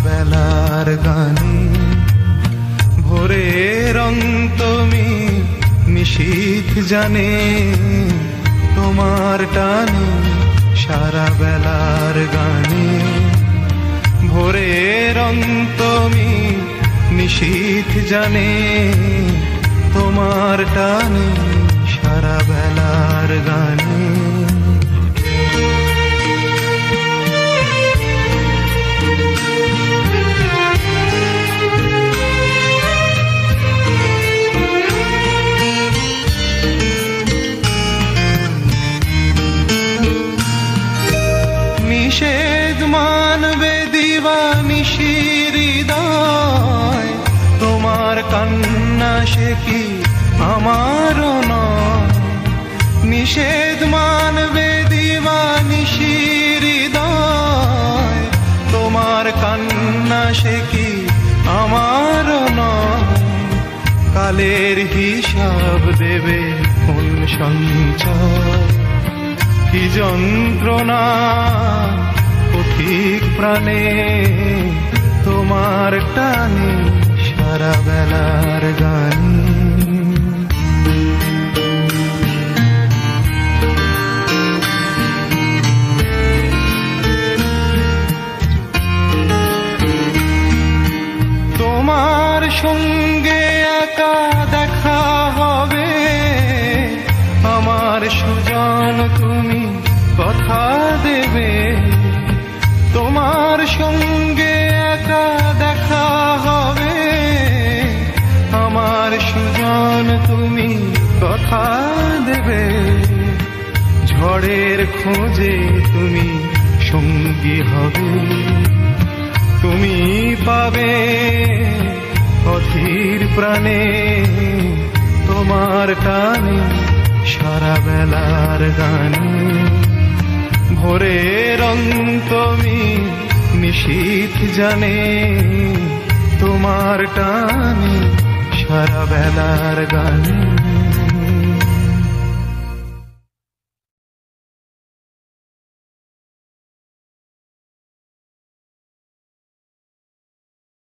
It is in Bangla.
বেলার গানে, ভোরের অন্তমি নিশীথ জানে, তোমার টানে সারা বেলার গানে। ভোরের অন্তমি নিশীথ জানে, তোমার টানে সারা বেলার গানে। নিষেধ মানবে দিবানিশি হৃদয়, তোমার কান্না সে কি আমারও নয়। নিষেধ মানবে দিবানিশি হৃদয়, তোমার কান্না সে কি আমারও নয়। কালের হিসাব দেবে কোন সঞ্চয়, কি যন্ত্রণা পথিক প্রাণে, তোমার টানে সারা বেলার গানে। তোমার সঙ্গে একা দেখা হবে, আমার সুজন তুমি কথা দেবে। তোমার সঙ্গে একা দেখা হবে, আমার সুজন তুমি কথা দেবে। ঝড়ের খোঁজে তুমি সঙ্গী হবে, তুমি পাবে অধীর প্রাণে, তোমার টানে সারা বেলার গানে। ভোরের অন্তমি নিশীথ জানে, তোমার টানে সারা বেলার গানে।